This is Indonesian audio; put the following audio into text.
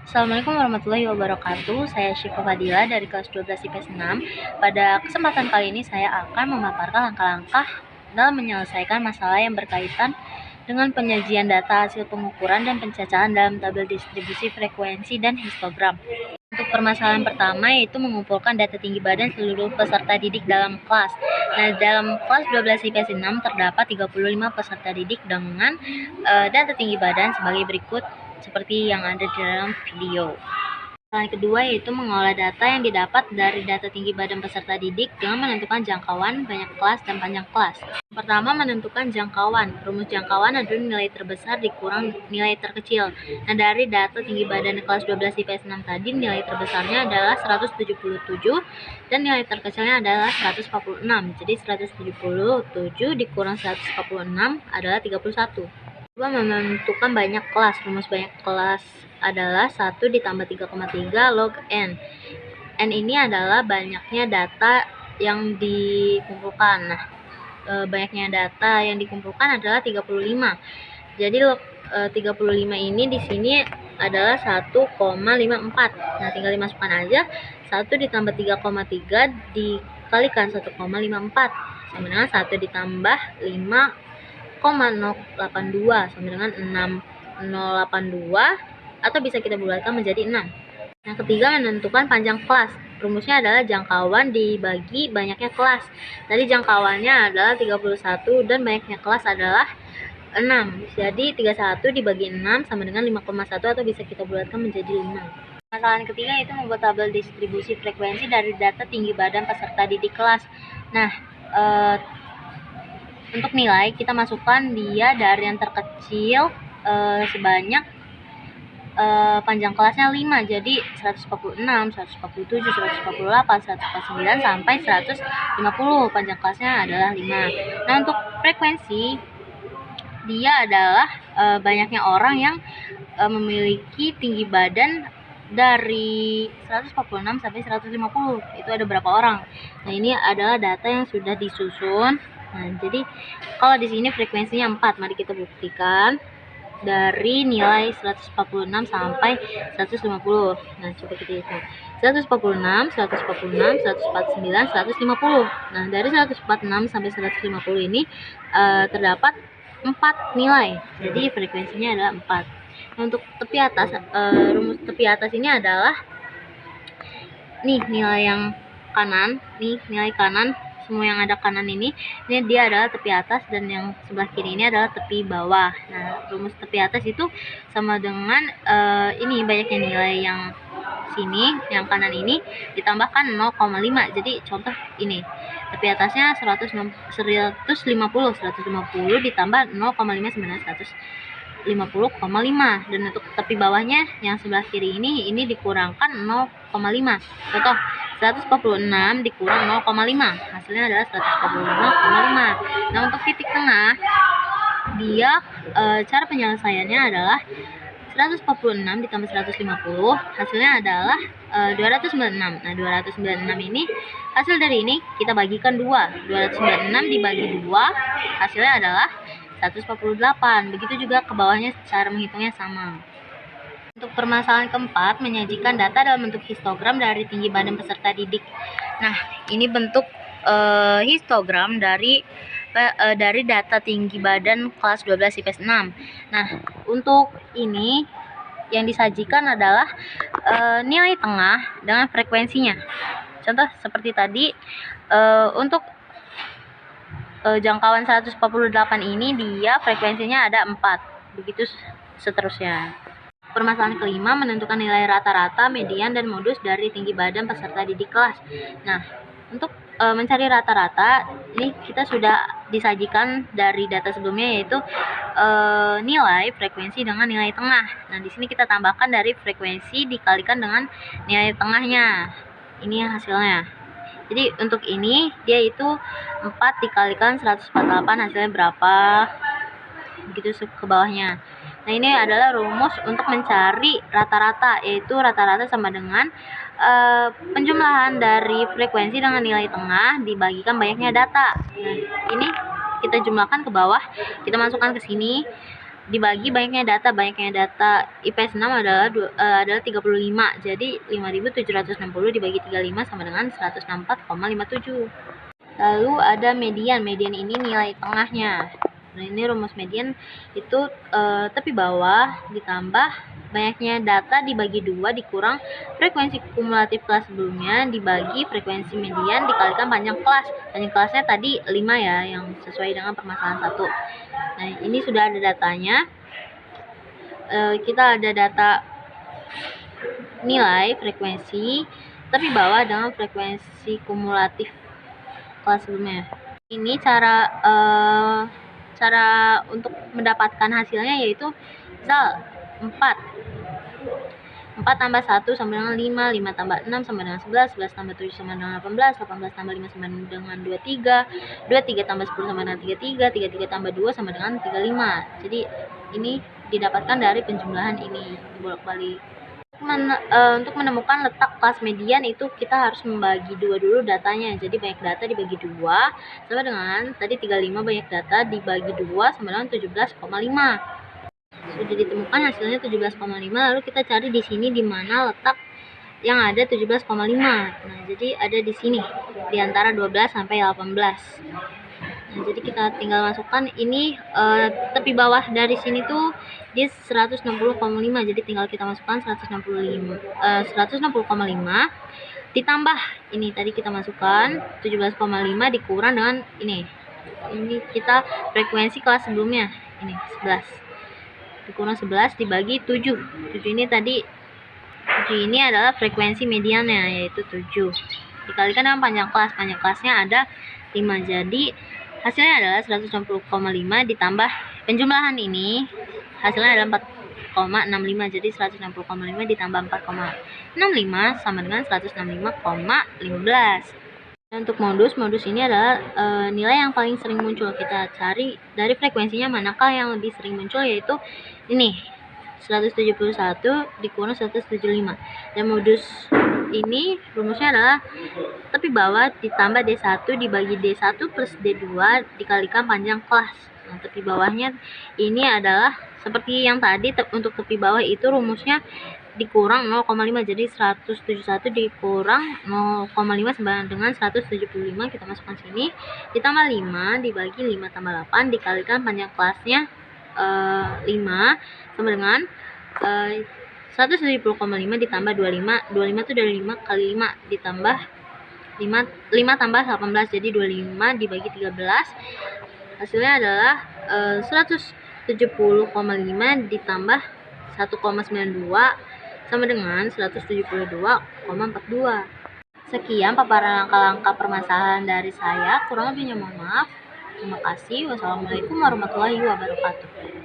Assalamualaikum warahmatullahi wabarakatuh. Saya Syifa Fadila dari kelas 12 IPS 6. Pada kesempatan kali ini saya akan memaparkan langkah-langkah dalam menyelesaikan masalah yang berkaitan dengan penyajian data hasil pengukuran dan pencacahan dalam tabel distribusi frekuensi dan histogram. Untuk permasalahan pertama yaitu mengumpulkan data tinggi badan seluruh peserta didik dalam kelas. Nah, dalam kelas 12 IPS 6 terdapat 35 peserta didik dengan data tinggi badan sebagai berikut seperti yang ada di dalam video. Yang kedua yaitu mengolah data yang didapat dari data tinggi badan peserta didik dengan menentukan jangkauan, banyak kelas, dan panjang kelas. Pertama, menentukan jangkauan. Rumus jangkauan adalah nilai terbesar dikurang nilai terkecil. Nah, dari data tinggi badan kelas 12 IPS 6 tadi, nilai terbesarnya adalah 177 dan nilai terkecilnya adalah 146. Jadi 177 dikurang 146 adalah 31. Kedua, menentukan banyak kelas. Rumus banyak kelas adalah 1 ditambah 3,3 log N. N ini adalah banyaknya data yang dikumpulkan. Nah, banyaknya data yang dikumpulkan adalah 35. Jadi log 35 ini di sini adalah 1,54. Nah, tinggal dimasukkan aja 1 ditambah 3,3 dikalikan 1,54 sama dengan 1 ditambah 5,082 sama dengan 6082 atau bisa kita bulatkan menjadi 6. Yang ketiga, menentukan panjang kelas. Rumusnya adalah jangkauan dibagi banyaknya kelas. Tadi jangkauannya adalah 31 dan banyaknya kelas adalah 6. Jadi 31 dibagi 6 sama dengan 5,1 atau bisa kita bulatkan menjadi 5. Masalah ketiga itu membuat tabel distribusi frekuensi dari data tinggi badan peserta didik kelas. Nah, untuk nilai kita masukkan dia dari yang terkecil sebanyak panjang kelasnya 5, jadi 146, 147, 148, 149 sampai 150. Panjang kelasnya adalah 5. Nah, untuk frekuensi dia adalah banyaknya orang yang memiliki tinggi badan dari 146 sampai 150. Itu ada berapa orang? Nah, ini adalah data yang sudah disusun. Nah, jadi kalau di sini frekuensinya 4, mari kita buktikan dari nilai 146 sampai 150. Nah, coba kita hitung. 146, 146, 149, 150. Nah, dari 146 sampai 150 ini terdapat 4 nilai. Jadi frekuensinya adalah 4. Nah, untuk tepi atas, rumus tepi atas ini adalah nih nilai yang kanan, nih nilai kanan, semua yang ada kanan ini dia adalah tepi atas dan yang sebelah kiri ini adalah tepi bawah. Nah, rumus tepi atas itu sama dengan ini banyaknya nilai yang sini, yang kanan ini ditambahkan 0,5. Jadi contoh ini tepi atasnya 150 ditambah 0,5 sebenarnya 150,5. Dan untuk tepi bawahnya yang sebelah kiri ini dikurangkan 0,5. Contoh 146 dikurang 0,5, hasilnya adalah 145,5. Nah, untuk titik tengah dia cara penyelesaiannya adalah 146 ditambah 150, hasilnya adalah 296. Nah, 296 ini hasil dari ini kita bagikan 2. 296 dibagi 2 hasilnya adalah 148. Begitu juga ke bawahnya cara menghitungnya sama. Untuk permasalahan keempat, menyajikan data dalam bentuk histogram dari tinggi badan peserta didik. Nah, ini bentuk histogram dari data tinggi badan kelas 12 IPS 6. Nah, untuk ini yang disajikan adalah nilai tengah dengan frekuensinya. Contoh seperti tadi, untuk jangkauan 148 ini dia frekuensinya ada 4. Begitu seterusnya. Permasalahan kelima, menentukan nilai rata-rata, median, dan modus dari tinggi badan peserta didik kelas. Nah, untuk mencari rata-rata, ini kita sudah disajikan dari data sebelumnya yaitu nilai frekuensi dengan nilai tengah. Nah, di sini kita tambahkan dari frekuensi dikalikan dengan nilai tengahnya. Ini hasilnya. Jadi untuk ini dia itu 4 dikalikan 148, hasilnya berapa? Begitu ke bawahnya. Nah, ini adalah rumus untuk mencari rata-rata, yaitu rata-rata sama dengan penjumlahan dari frekuensi dengan nilai tengah dibagikan banyaknya data. Nah, ini kita jumlahkan ke bawah, kita masukkan ke sini. dibagi banyaknya data IPS 6 adalah 35. Jadi 5.760 dibagi 35 sama dengan 164,57. Lalu ada median. Median ini nilai tengahnya. Nah, ini rumus median itu tepi bawah ditambah banyaknya data dibagi 2 dikurang frekuensi kumulatif kelas sebelumnya dibagi frekuensi median dikalikan panjang kelas. Panjang kelasnya tadi 5 ya, yang sesuai dengan permasalahan 1. Nah, ini sudah ada datanya. Kita ada data nilai frekuensi tepi bawah dengan frekuensi kumulatif kelas sebelumnya. Ini cara untuk mendapatkan hasilnya yaitu misal 4 tambah 1 sama dengan 5, 5 tambah 6 sama dengan 11, 11 tambah 7 sama dengan 18, 18 tambah 5 sama dengan 23, 23 tambah 10 sama dengan 33, 33 tambah 2 sama dengan 35. Jadi ini didapatkan dari penjumlahan ini bolak-balik. Untuk menemukan letak kelas median itu kita harus membagi 2 dulu datanya. Jadi banyak data dibagi 2 sama dengan tadi 35 banyak data dibagi 2 sama dengan 17,5. Sudah ditemukan hasilnya 17,5, lalu kita cari di sini di mana letak yang ada 17,5. Nah, jadi ada di sini di antara 12 sampai 18. Nah, jadi kita tinggal masukkan ini tepi bawah dari sini tuh di 160,5. Jadi tinggal kita masukkan 160,5 ditambah ini tadi kita masukkan 17,5 dikurang dengan ini kita frekuensi kelas sebelumnya ini 11 dikurang 11 dibagi 7. 7 ini tadi 7 ini adalah frekuensi mediannya yaitu 7 dikalikan dengan panjang kelas. Panjang kelasnya ada 5. Jadi hasilnya adalah 160,5 ditambah penjumlahan ini hasilnya adalah 4,65. Jadi 160,5 ditambah 4,65 sama dengan 165,15. Dan untuk modus ini adalah nilai yang paling sering muncul. Kita cari dari frekuensinya manakah yang lebih sering muncul, yaitu ini 171 dikurang 175. Dan modus ini rumusnya adalah tepi bawah ditambah D1 dibagi D1 plus D2 dikalikan panjang kelas. Nah, tepi bawahnya ini adalah seperti yang tadi, untuk tepi bawah itu rumusnya dikurang 0,5. Jadi 171 dikurang 0,5 sama dengan 175. Kita masukkan sini ditambah 5 dibagi 5 tambah 8 dikalikan panjang kelasnya 5 sama dengan 170,5 ditambah 25. 25 itu dari 5 kali 5 ditambah 5 tambah 18. Jadi 25 dibagi 13 hasilnya adalah 170,5 ditambah 1,92 sama dengan 172,42. Sekian paparan langkah-langkah permasalahan dari saya. Kurang lebihnya mohon maaf. Terima kasih. Wassalamualaikum warahmatullahi wabarakatuh.